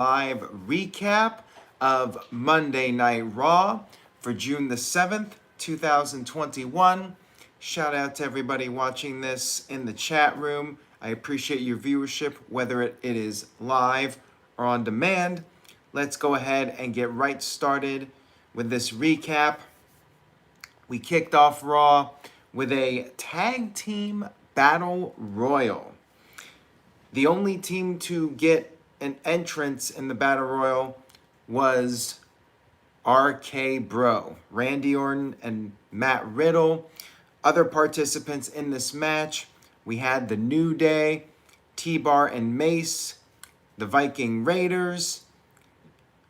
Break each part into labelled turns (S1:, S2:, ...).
S1: live recap of Monday Night Raw for June the 7th, 2021. Shout out to everybody watching this in the chat room. I appreciate your viewership, whether it is live or on demand. Let's go ahead and get right started with this recap. We kicked off Raw with a tag team battle royal. The only team to get an entrance in the battle royal was RK Bro, Randy Orton and Matt Riddle. Other participants in this match, we had the New Day, T-Bar and Mace, the Viking Raiders,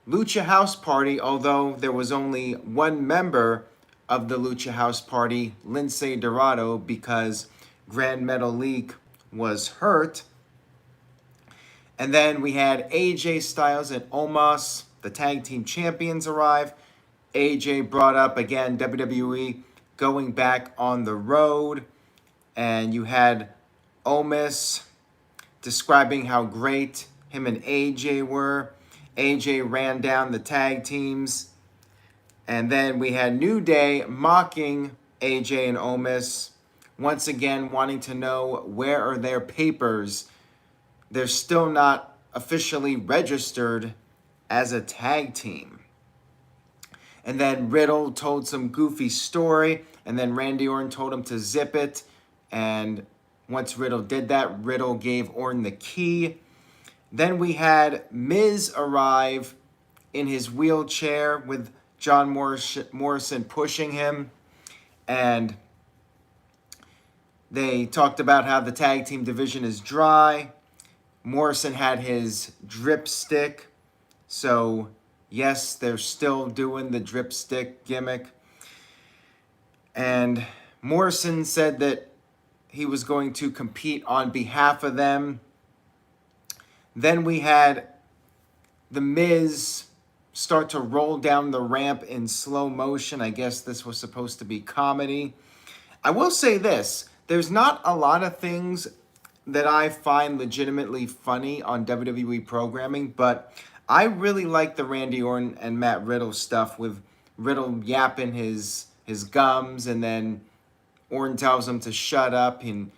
S1: Lucha House Party, although there was only one member of the Lucha House Party, Lince Dorado, because Grand Metalik was hurt. And then we had AJ Styles and Omos, the tag team champions, arrive. AJ brought up again WWE going back on the road. And you had Omos describing how great him and AJ were. AJ ran down the tag teams. And then we had New Day mocking AJ and Omos, once again wanting to know where are their papers. They're still not officially registered as a tag team. And then Riddle told some goofy story, and then Randy Orton told him to zip it. And once Riddle did that, Riddle gave Orton the key. Then we had Miz arrive in his wheelchair with John Morrison pushing him. And they talked about how the tag team division is dry. Morrison had his drip stick. So, yes, they're still doing the drip stick gimmick. And Morrison said that he was going to compete on behalf of them. Then we had The Miz start to roll down the ramp in slow motion. I guess this was supposed to be comedy. I will say this. There's not a lot of things that I find legitimately funny on WWE programming, but I really like the Randy Orton and Matt Riddle stuff, with Riddle yapping his gums, and then Orton tells him to shut up, and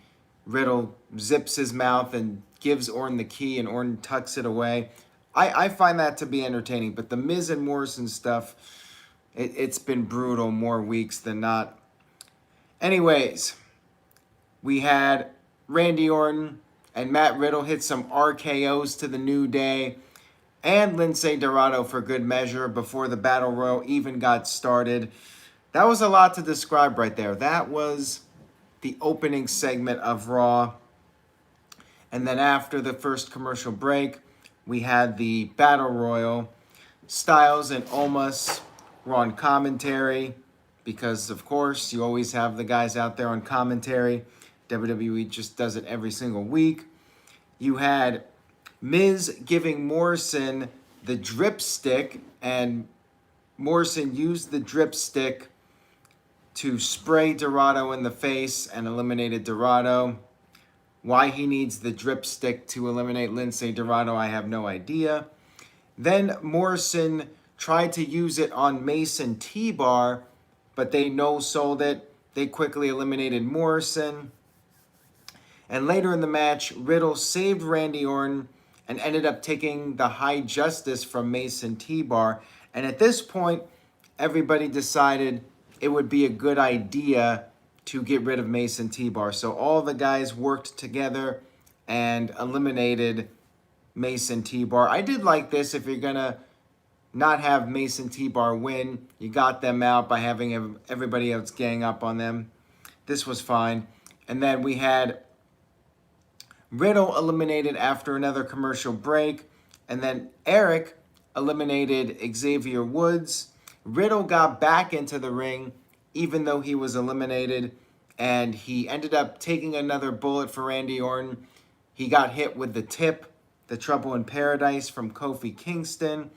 S1: Riddle zips his mouth and gives Orton the key, and Orton tucks it away. I find that to be entertaining, but the Miz and Morrison stuff, it's been brutal more weeks than not. Anyways, we had Randy Orton and Matt Riddle hit some RKOs to the New Day and Lince Dorado for good measure before the Battle Royal even got started. That was a lot to describe right there. That was the opening segment of Raw. And then after the first commercial break, we had the Battle Royal. Styles and Omos were on commentary because, of course, you always have the guys out there on commentary. WWE just does it every single week. You had Miz giving Morrison the drip stick, and Morrison used the drip stick to spray Dorado in the face and eliminated Dorado. Why he needs the drip stick to eliminate Lince Dorado, I have no idea. Then Morrison tried to use it on Mace and T-Bar, but they no-sold it. They quickly eliminated Morrison. And later in the match, Riddle saved Randy Orton and ended up taking the high justice from Mace and T-Bar. And at this point, everybody decided it would be a good idea to get rid of Mace and T-Bar. So all the guys worked together and eliminated Mace and T-Bar. I did like this. If you're going to not have Mace and T-Bar win, you got them out by having everybody else gang up on them. This was fine. And then we had Riddle eliminated after another commercial break. And then Eric eliminated Xavier Woods. Riddle got back into the ring even though he was eliminated. And he ended up taking another bullet for Randy Orton. He got hit with the tip, the Trouble in Paradise from Kofi Kingston.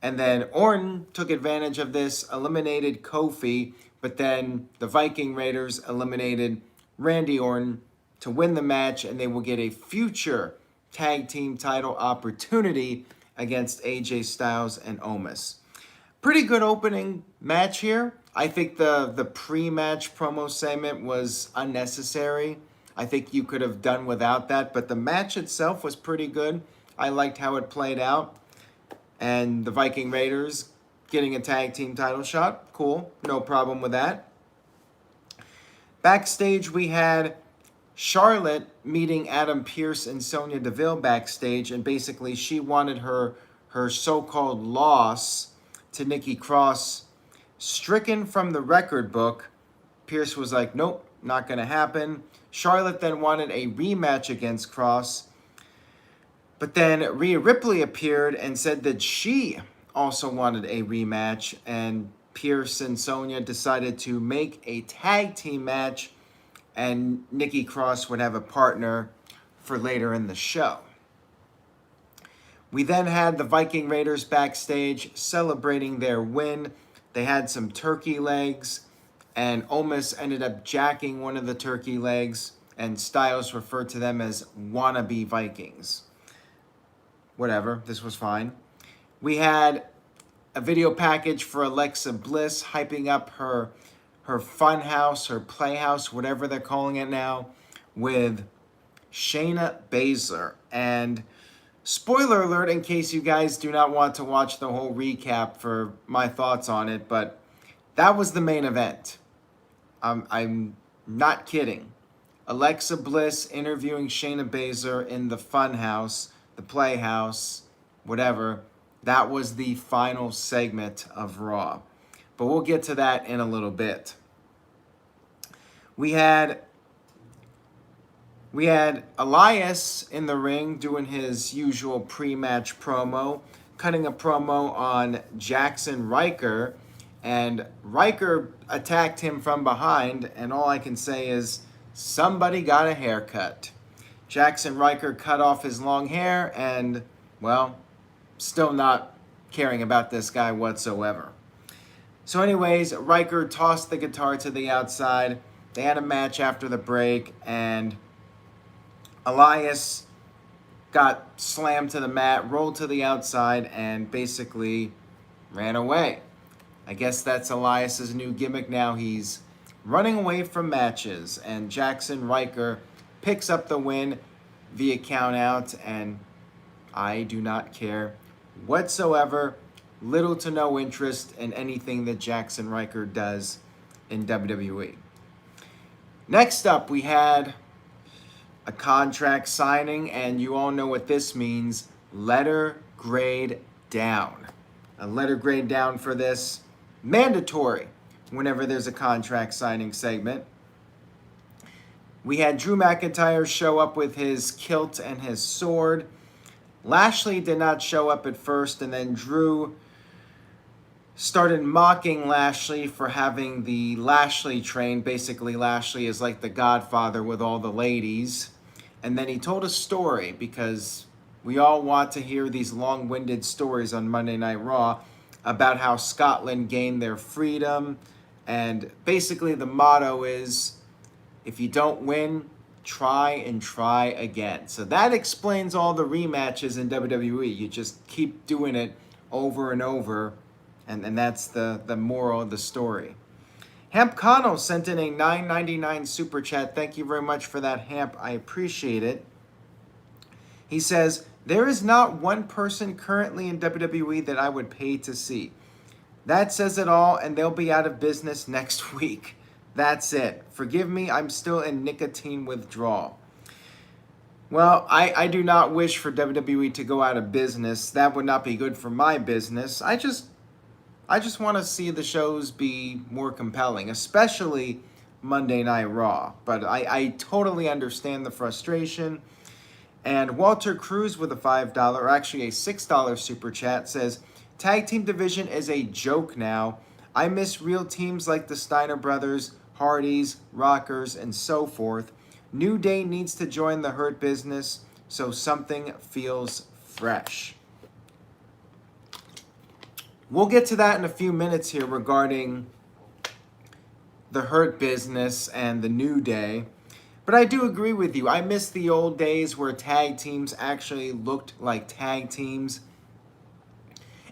S1: And then Orton took advantage of this, eliminated Kofi. But then the Viking Raiders eliminated Randy Orton to win the match, and they will get a future tag team title opportunity against AJ Styles and Omos. Pretty good opening match here. I think the pre-match promo segment was unnecessary. I think you could have done without that, but the match itself was pretty good. I liked how it played out. And the Viking Raiders getting a tag team title shot. Cool. No problem with that. Backstage, we had Charlotte meeting Adam Pearce and Sonya Deville backstage, and basically she wanted her so-called loss to Nikki Cross stricken from the record book. Pearce was like, nope, not going to happen. Charlotte then wanted a rematch against Cross, but then Rhea Ripley appeared and said that she also wanted a rematch, and Pearce and Sonya decided to make a tag team match, and Nikki Cross would have a partner for later in the show. We then had the Viking Raiders backstage celebrating their win. They had some turkey legs, and Omos ended up jacking one of the turkey legs, and Styles referred to them as wannabe Vikings. Whatever, this was fine. We had a video package for Alexa Bliss hyping up her fun house, her playhouse, whatever they're calling it now, with Shayna Baszler. And spoiler alert, in case you guys do not want to watch the whole recap for my thoughts on it, but that was the main event. I'm not kidding. Alexa Bliss interviewing Shayna Baszler in the fun house, the playhouse, whatever. That was the final segment of Raw. But we'll get to that in a little bit. We had Elias in the ring doing his usual pre-match promo, cutting a promo on Jackson Ryker, and Ryker attacked him from behind, and all I can say is somebody got a haircut. Jackson Ryker cut off his long hair and, well, still not caring about this guy whatsoever. So anyways, Ryker tossed the guitar to the outside. They had a match after the break, and Elias got slammed to the mat, rolled to the outside, and basically ran away. I guess that's Elias's new gimmick now. He's running away from matches, and Jackson Ryker picks up the win via countout, and I do not care whatsoever. Little to no interest in anything that Jackson Ryker does in WWE. Next up, we had a contract signing, and you all know what this means. Letter grade down. A letter grade down for this. Mandatory whenever there's a contract signing segment. We had Drew McIntyre show up with his kilt and his sword. Lashley did not show up at first, and then Drew started mocking Lashley for having the Lashley train. Basically, Lashley is like the godfather with all the ladies. And then he told a story, because we all want to hear these long-winded stories on Monday Night Raw about how Scotland gained their freedom. And basically the motto is, if you don't win, try and try again. So that explains all the rematches in WWE. You just keep doing it over and over. And that's the moral of the story. Hamp Connell sent in a $9.99 super chat. Thank you very much for that, Hamp. I appreciate it. He says, there is not one person currently in WWE that I would pay to see. That says it all, and they'll be out of business next week. That's it. Forgive me, I'm still in nicotine withdrawal. Well, I do not wish for WWE to go out of business. That would not be good for my business. I just want to see the shows be more compelling, especially Monday Night Raw. But I totally understand the frustration. And Walter Cruz with a $5, or actually a $6 super chat, says, tag team division is a joke now. I miss real teams like the Steiner Brothers, Hardys, Rockers, and so forth. New Day needs to join the Hurt Business so something feels fresh. We'll get to that in a few minutes here regarding the Hurt Business and the New Day. But I do agree with you. I miss the old days where tag teams actually looked like tag teams.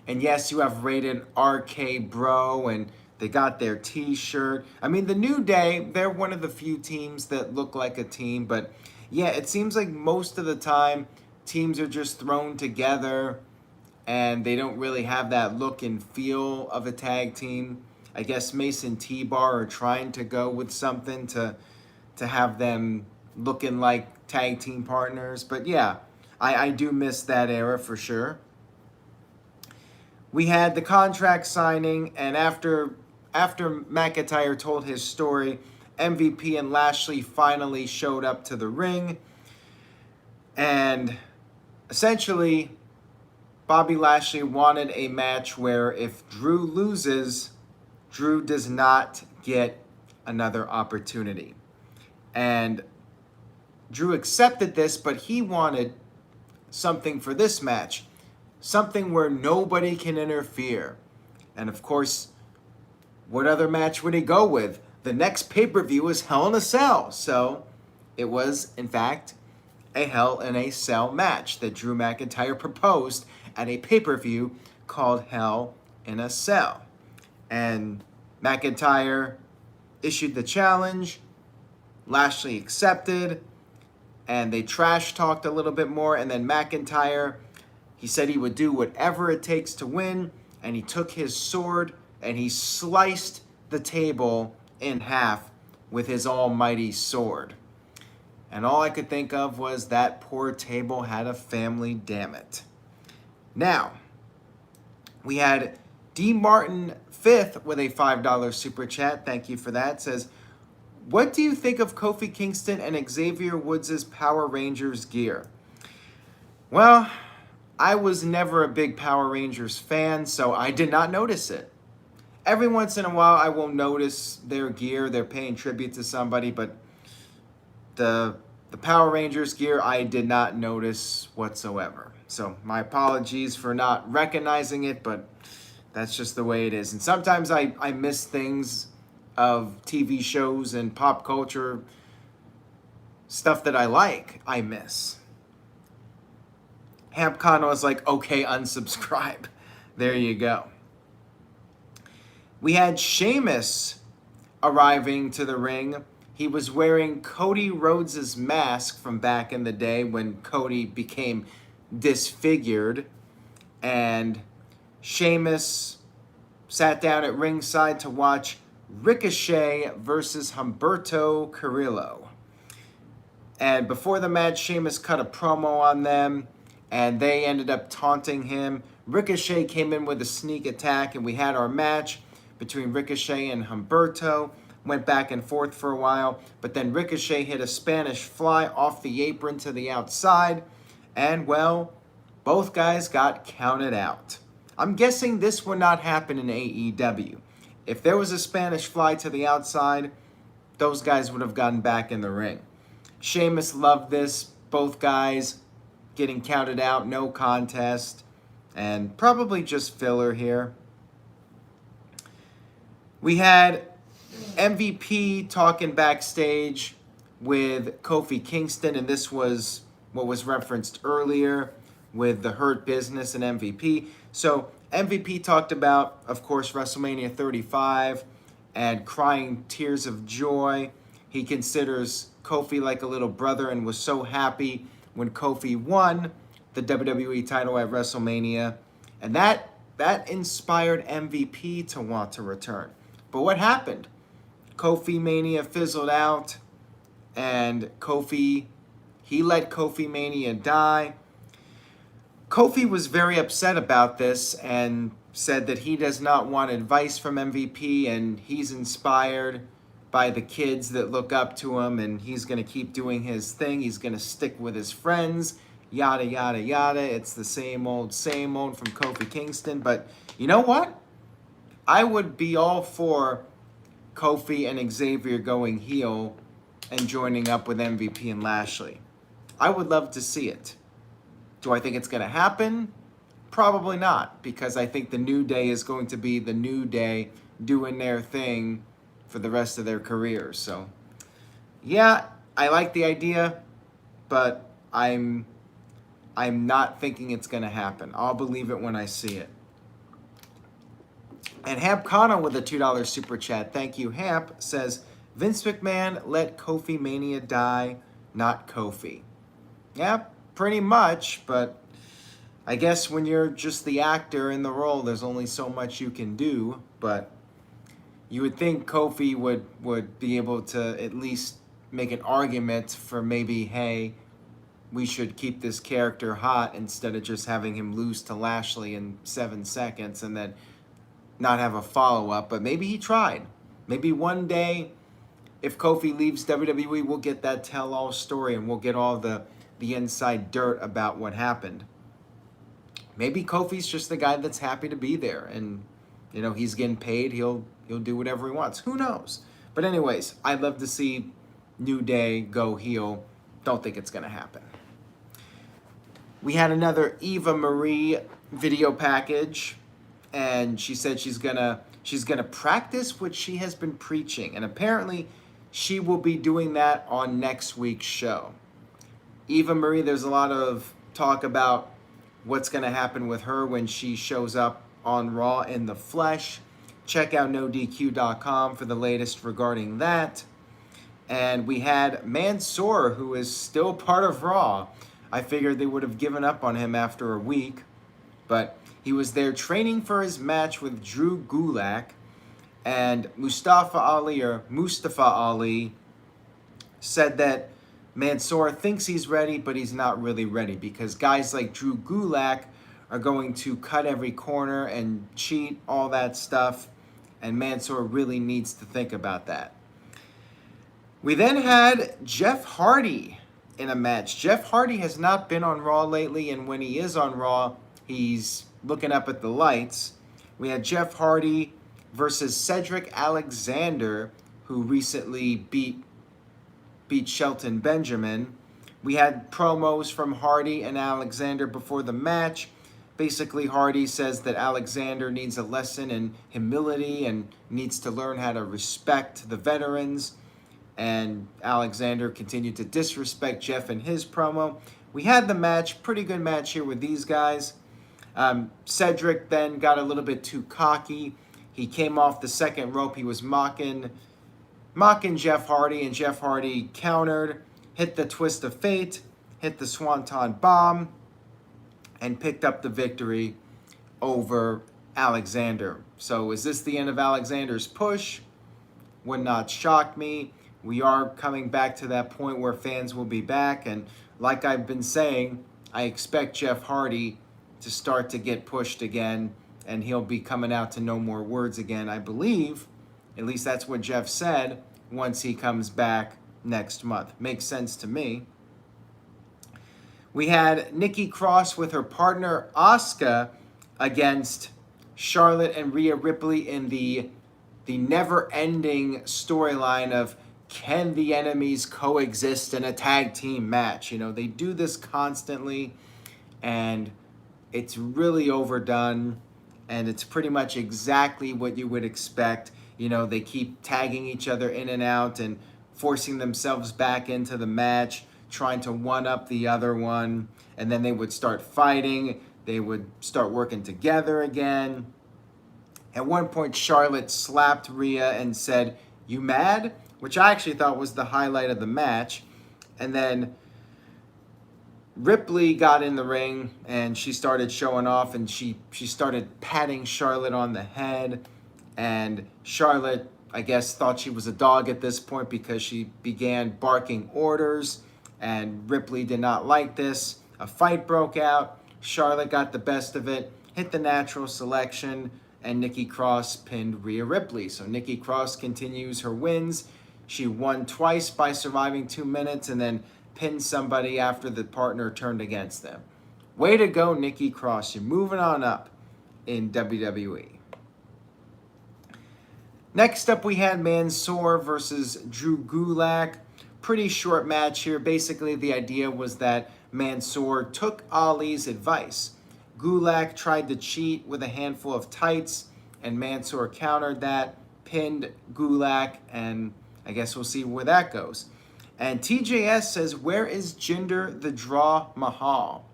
S1: And yes, you have Rated RK Bro, and they got their t-shirt. I mean, the New Day, they're one of the few teams that look like a team, but yeah, it seems like most of the time teams are just thrown together and they don't really have that look and feel of a tag team. I guess Mace and T-Bar are trying to go with something to have them looking like tag team partners. But yeah, I do miss that era for sure. We had the contract signing, and after McIntyre told his story, MVP and Lashley finally showed up to the ring. And essentially, Bobby Lashley wanted a match where if Drew loses, Drew does not get another opportunity. And Drew accepted this, but he wanted something for this match. Something where nobody can interfere. And of course, what other match would he go with? The next pay-per-view is Hell in a Cell. So it was, in fact, a Hell in a Cell match that Drew McIntyre proposed at a pay-per-view called Hell in a Cell. And McIntyre issued the challenge. Lashley accepted. And they trash talked a little bit more. And then McIntyre, he said he would do whatever it takes to win. And he took his sword and he sliced the table in half with his almighty sword. And all I could think of was that poor table had a family, damn it. Now, we had D. Martin 5th with a $5 super chat. Thank you for that. It says, what do you think of Kofi Kingston and Xavier Woods' Power Rangers gear? Well, I was never a big Power Rangers fan, so I did not notice it. Every once in a while, I will notice their gear. They're paying tribute to somebody, but the Power Rangers gear, I did not notice whatsoever. So my apologies for not recognizing it, but that's just the way it is. And sometimes I miss things of TV shows and pop culture stuff that I miss. Hamp Kano was like, okay, unsubscribe. There you go. We had Sheamus arriving to the ring. He was wearing Cody Rhodes' mask from back in the day when Cody became disfigured. And Sheamus sat down at ringside to watch Ricochet versus Humberto Carrillo. And before the match, Sheamus cut a promo on them, and they ended up taunting him. Ricochet came in with a sneak attack, and we had our match between Ricochet and Humberto. Went back and forth for a while, but then Ricochet hit a Spanish fly off the apron to the outside, and well, both guys got counted out. I'm guessing this would not happen in AEW. If there was a Spanish fly to the outside, those guys would have gotten back in the ring. Sheamus loved this. Both guys getting counted out, no contest, and probably just filler here. We had MVP talking backstage with Kofi Kingston, and this was what was referenced earlier with the Hurt Business and MVP. So MVP talked about, of course, WrestleMania 35 and crying tears of joy. He considers Kofi like a little brother and was so happy when Kofi won the WWE title at WrestleMania. And that inspired MVP to want to return. But what happened? Kofi Mania fizzled out, and he let Kofi Mania die. Kofi was very upset about this and said that he does not want advice from MVP, and he's inspired by the kids that look up to him, and he's going to keep doing his thing. He's going to stick with his friends, yada, yada, yada. It's the same old from Kofi Kingston. But you know what? I would be all for Kofi and Xavier going heel and joining up with MVP and Lashley. I would love to see it. Do I think it's going to happen? Probably not, because I think the New Day is going to be the New Day doing their thing for the rest of their careers. So, yeah, I like the idea, but I'm not thinking it's going to happen. I'll believe it when I see it. And Hamp Connell with a $2 super chat. Thank you, Hamp. Says, Vince McMahon let Kofi Mania die, not Kofi. Yeah, pretty much, but I guess when you're just the actor in the role, there's only so much you can do. But you would think Kofi would be able to at least make an argument for maybe, hey, we should keep this character hot instead of just having him lose to Lashley in 7 seconds and then not have a follow-up. But maybe he tried. Maybe one day, if Kofi leaves WWE, we'll get that tell-all story and we'll get all the inside dirt about what happened. Maybe Kofi's just the guy that's happy to be there, and you know he's getting paid. He'll do whatever he wants. Who knows? But anyways, I'd love to see New Day go heel. Don't think it's gonna happen. We had another Eva Marie video package, and she said she's gonna practice what she has been preaching, and apparently she will be doing that on next week's show. Eva Marie, there's a lot of talk about what's going to happen with her when she shows up on Raw in the flesh. Check out NoDQ.com for the latest regarding that. And we had Mansoor, who is still part of Raw. I figured they would have given up on him after a week, but he was there training for his match with Drew Gulak, and Mustafa Ali said that Mansoor thinks he's ready, but he's not really ready because guys like Drew Gulak are going to cut every corner and cheat, all that stuff, and Mansoor really needs to think about that. We then had Jeff Hardy in a match. Jeff Hardy has not been on Raw lately, and when he is on Raw, he's looking up at the lights. We had Jeff Hardy versus Cedric Alexander, who recently beat Shelton Benjamin. We had promos from Hardy and Alexander before the match. Basically, Hardy says that Alexander needs a lesson in humility and needs to learn how to respect the veterans. And Alexander continued to disrespect Jeff in his promo. We had the match, pretty good match here with these guys. Cedric then got a little bit too cocky. He came off the second rope. He was mocking Jeff Hardy, and Jeff Hardy countered, hit the twist of fate, hit the swanton bomb, and picked up the victory over Alexander. So is this the end of Alexander's push? Would not shock me. We are coming back to that point where fans will be back, and like I've been saying, I expect Jeff Hardy to start to get pushed again, and he'll be coming out to No More Words again, I believe. At least that's what Jeff said once he comes back next month. Makes sense to me. We had Nikki Cross with her partner Asuka against Charlotte and Rhea Ripley in the never-ending storyline of can the enemies coexist in a tag team match? You know, they do this constantly, and it's really overdone, and it's pretty much exactly what you would expect. You know, they keep tagging each other in and out and forcing themselves back into the match, trying to one-up the other one, and then they would start fighting. They would start working together again. At one point, Charlotte slapped Rhea and said, "You mad?" Which I actually thought was the highlight of the match. And then Ripley got in the ring and she started showing off, and she started patting Charlotte on the head. And Charlotte, I guess, thought she was a dog at this point because she began barking orders, and Ripley did not like this. A fight broke out. Charlotte got the best of it, hit the natural selection, and Nikki Cross pinned Rhea Ripley. So Nikki Cross continues her wins. She won twice by surviving 2 minutes and then pinned somebody after the partner turned against them. Way to go, Nikki Cross. You're moving on up in WWE. Next up, we had Mansoor versus Drew Gulak. Pretty short match here. Basically, the idea was that Mansoor took Ali's advice. Gulak tried to cheat with a handful of tights, and Mansoor countered that, pinned Gulak, and I guess we'll see where that goes. And TJS says, where is Jinder the Draw Mahal?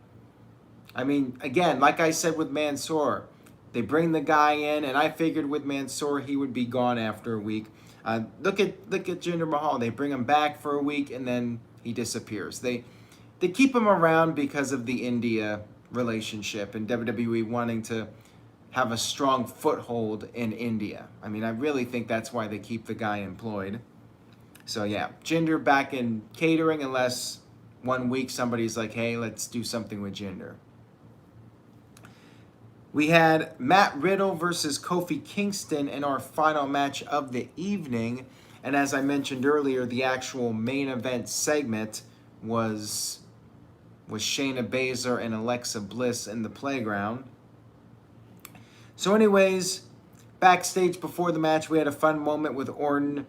S1: I mean, again, like I said with Mansoor, They bring the guy in, and I figured with Mansoor he would be gone after a week. Look at Jinder Mahal. They bring him back for a week, and then he disappears. They keep him around because of the India relationship and WWE wanting to have a strong foothold in India. I mean, I really think that's why they keep the guy employed. So yeah, Jinder back in catering unless one week somebody's like, hey, let's do something with Jinder. We had Matt Riddle versus Kofi Kingston in our final match of the evening. And as I mentioned earlier, the actual main event segment was Shayna Baszler and Alexa Bliss in the playground. So anyways, backstage before the match, we had a fun moment with Orton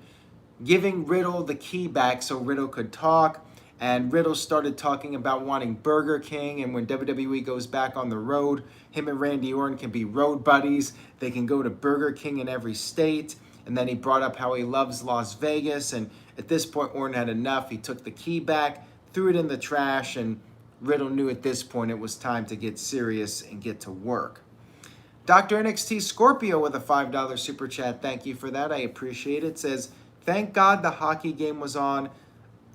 S1: giving Riddle the key back so Riddle could talk. And Riddle started talking about wanting Burger King. And when WWE goes back on the road, him and Randy Orton can be road buddies. They can go to Burger King in every state. And then he brought up how he loves Las Vegas. And at this point, Orton had enough. He took the key back, threw it in the trash. And Riddle knew at this point it was time to get serious and get to work. Dr. NXT Scorpio with a $5 super chat. Thank you for that. I appreciate it. Says, thank God the hockey game was on.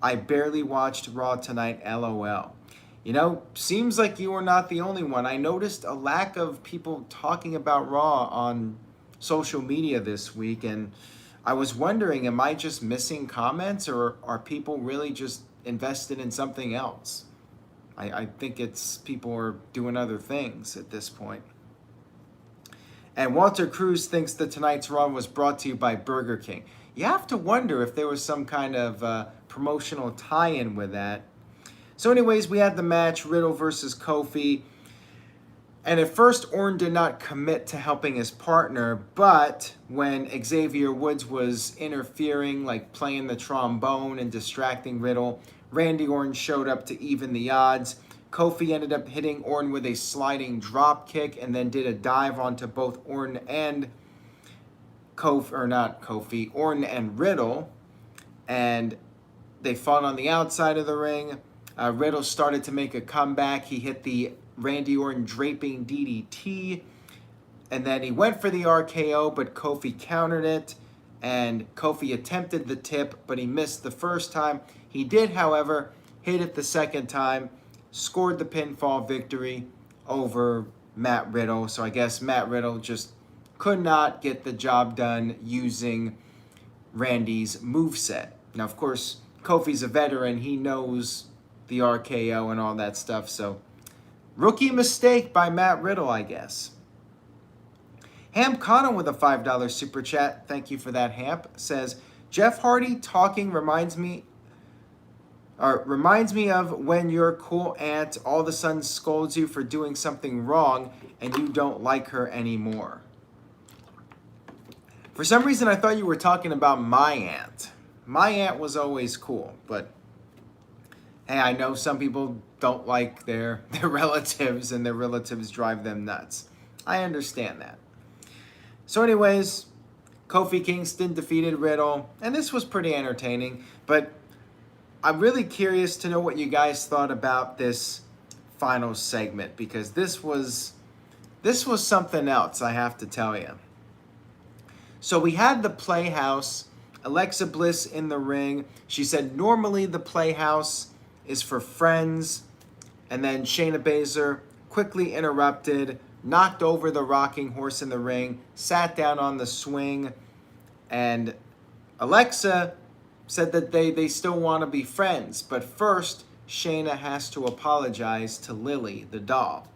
S1: I barely watched Raw tonight, LOL. You know, seems like you are not the only one. I noticed a lack of people talking about Raw on social media this week, and I was wondering, am I just missing comments, or are people really just invested in something else? I think it's people are doing other things at this point. And Walter Cruz thinks that tonight's Raw was brought to you by Burger King. You have to wonder if there was some kind of promotional tie-in with that. So anyways, we had the match, Riddle versus Kofi. And at first, Orton did not commit to helping his partner, but when Xavier Woods was interfering, like playing the trombone and distracting Riddle, Randy Orton showed up to even the odds. Kofi ended up hitting Orton with a sliding drop kick and then did a dive onto both Orton and Orton and Riddle. And they fought on the outside of the ring. Riddle started to make a comeback. He hit the Randy Orton draping DDT. And then he went for the RKO, but Kofi countered it. And Kofi attempted the tip, but he missed the first time. He did, however, hit it the second time. Scored the pinfall victory over Matt Riddle. So I guess Matt Riddle just could not get the job done using Randy's moveset. Now, of course, Kofi's a veteran. He knows the RKO and all that stuff. So, rookie mistake by Matt Riddle, I guess. Hamp Connor with a $5 super chat. Thank you for that, Hamp. Says, Jeff Hardy talking reminds me of when your cool aunt all of a sudden scolds you for doing something wrong and you don't like her anymore. For some reason, I thought you were talking about my aunt. My aunt was always cool, but hey, I know some people don't like their relatives and their relatives drive them nuts. I understand that. So anyways, Kofi Kingston defeated Riddle, and this was pretty entertaining, but I'm really curious to know what you guys thought about this final segment, because this was something else, I have to tell you. So we had the Playhouse, Alexa Bliss in the ring. She said normally the Playhouse is for friends, and then Shayna Baszler quickly interrupted, knocked over the rocking horse in the ring, sat down on the swing, and Alexa said that they still want to be friends, but first Shayna has to apologize to Lily, the doll.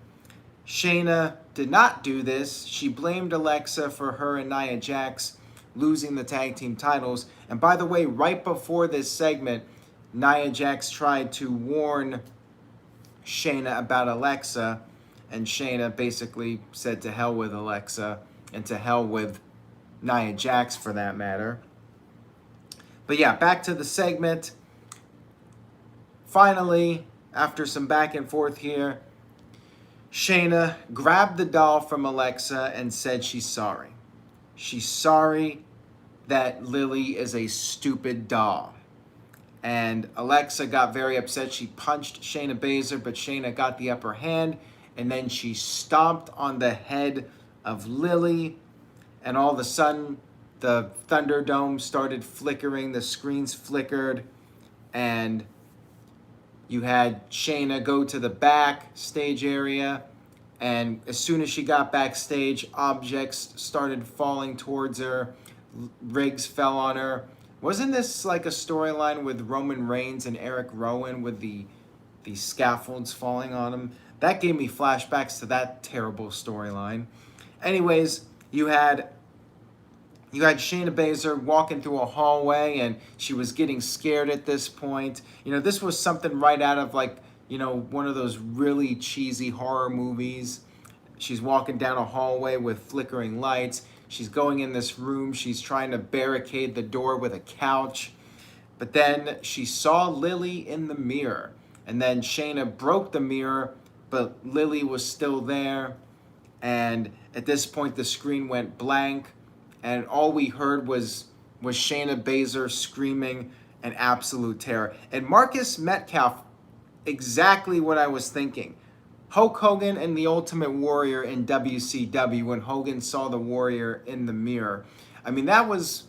S1: Shayna did not do this. She blamed Alexa for her and Nia Jax losing the tag team titles. And by the way, right before this segment, Nia Jax tried to warn Shayna about Alexa, and Shayna basically said to hell with Alexa and to hell with Nia Jax for that matter. But yeah, back to the segment. Finally, after some back and forth here, Shayna grabbed the doll from Alexa and said she's sorry. She's sorry that Lily is a stupid doll. And Alexa got very upset. She punched Shayna Baszler, but Shayna got the upper hand. And then she stomped on the head of Lily, and all of a sudden the Thunderdome started flickering, the screens flickered, and you had Shayna go to the backstage area, and as soon as she got backstage, objects started falling towards her, rigs fell on her. Wasn't this like a storyline with Roman Reigns and Eric Rowan with the scaffolds falling on him? That gave me flashbacks to that terrible storyline. Anyways, you had Shayna Baszler walking through a hallway, and she was getting scared at this point. This was something right out of one of those really cheesy horror movies. She's walking down a hallway with flickering lights. She's going in this room. She's trying to barricade the door with a couch. But then she saw Lily in the mirror. And then Shayna broke the mirror, but Lily was still there. And at this point, the screen went blank. And all we heard was Shayna Baszler screaming in absolute terror. And Marcus Metcalf, exactly what I was thinking. Hulk Hogan and the Ultimate Warrior in WCW when Hogan saw the Warrior in the mirror. I mean, that was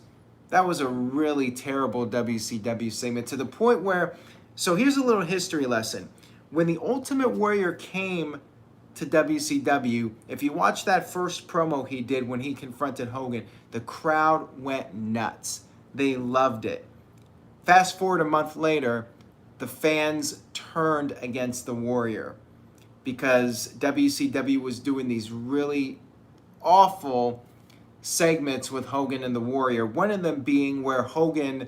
S1: a really terrible WCW segment, to the point where, so here's a little history lesson. When the Ultimate Warrior came to WCW, if you watch that first promo he did when he confronted Hogan, the crowd went nuts. They loved it. Fast forward a month later, the fans turned against the Warrior because WCW was doing these really awful segments with Hogan and the Warrior. One of them being where Hogan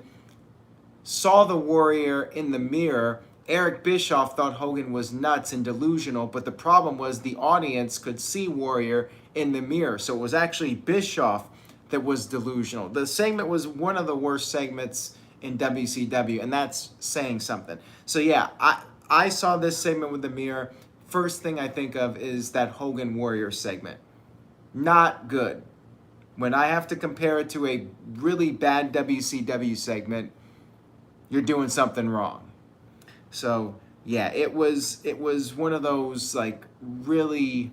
S1: saw the Warrior in the mirror. Eric Bischoff thought Hogan was nuts and delusional, but the problem was the audience could see Warrior in the mirror. So it was actually Bischoff that was delusional. The segment was one of the worst segments in WCW, and that's saying something. So yeah, I saw this segment with the mirror. First thing I think of is that Hogan Warrior segment. Not good. When I have to compare it to a really bad WCW segment, you're doing something wrong. So yeah, it was one of those like really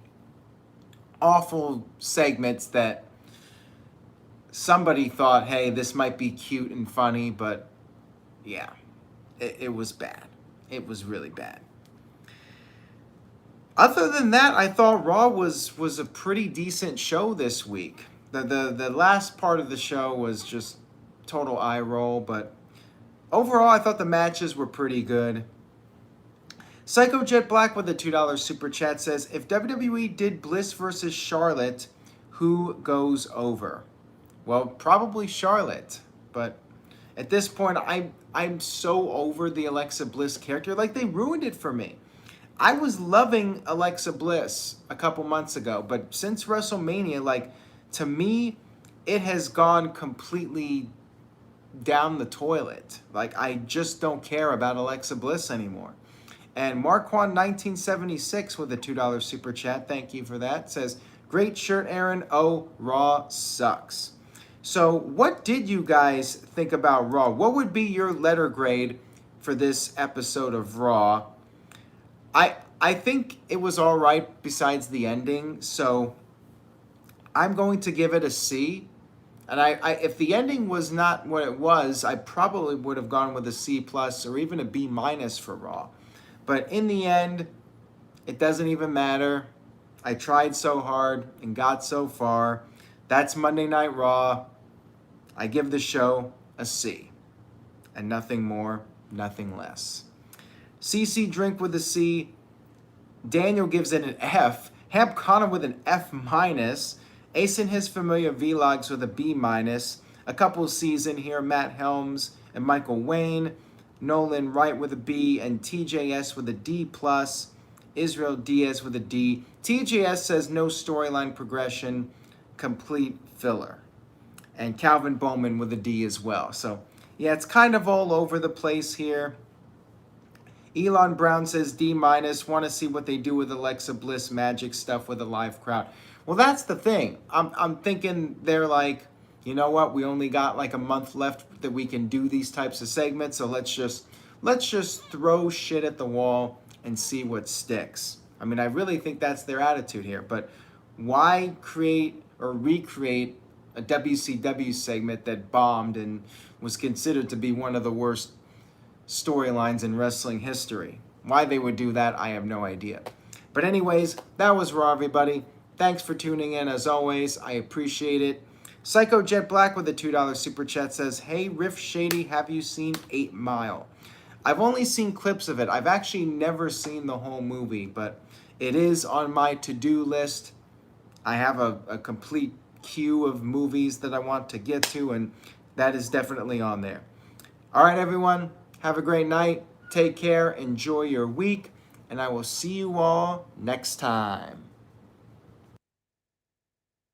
S1: awful segments that somebody thought, hey, this might be cute and funny, but yeah, it was bad. It was really bad. Other than that, I thought Raw was a pretty decent show this week. The last part of the show was just total eye roll, but overall, I thought the matches were pretty good. Psycho Jet Black with a $2 super chat says, if WWE did Bliss versus Charlotte, who goes over? Well, probably Charlotte, but at this point, I'm so over the Alexa Bliss character. Like, they ruined it for me. I was loving Alexa Bliss a couple months ago, but since WrestleMania, like, to me, it has gone completely down the toilet. Like, I just don't care about Alexa Bliss anymore. And Marquand 1976 with a $2 super chat, thank you for that, says, great shirt, Aaron. Oh, Raw sucks. So what did you guys think about Raw? What would be your letter grade for this episode of Raw? I think it was all right besides the ending, so I'm going to give it a C. And I if the ending was not what it was, I probably would have gone with a C+ or even a B- for Raw. But in the end, it doesn't even matter. I tried so hard and got so far. That's Monday Night Raw. I give the show a C. And nothing more, nothing less. CC Drink with a C. Daniel gives it an F. Hamp Connor with an F-. Ace and his familiar vlogs with a B-. A couple C's in here. Matt Helms and Michael Wayne. Nolan Wright with a B. And TJS with a D+. Israel Diaz with a D. TJS says no storyline progression. Complete filler. And Calvin Bowman with a D as well. So, yeah, it's kind of all over the place here. Elon Brown says D-. Want to see what they do with Alexa Bliss magic stuff with a live crowd. Well, that's the thing. I'm thinking they're like, you know what? We only got like a month left that we can do these types of segments. So let's just throw shit at the wall and see what sticks. I mean, I really think that's their attitude here. But Why create or recreate a WCW segment that bombed and was considered to be one of the worst storylines in wrestling history? Why they would do that, I have no idea. But anyways, that was Raw, everybody. Thanks for tuning in, as always. I appreciate it. Psycho Jet Black with a $2 super chat says, "Hey, Riff Shady, have you seen 8 Mile?" I've only seen clips of it. I've actually never seen the whole movie, but it is on my to-do list. I have a complete queue of movies that I want to get to, and that is definitely on there. All right, everyone. Have a great night. Take care. Enjoy your week. And I will see you all next time.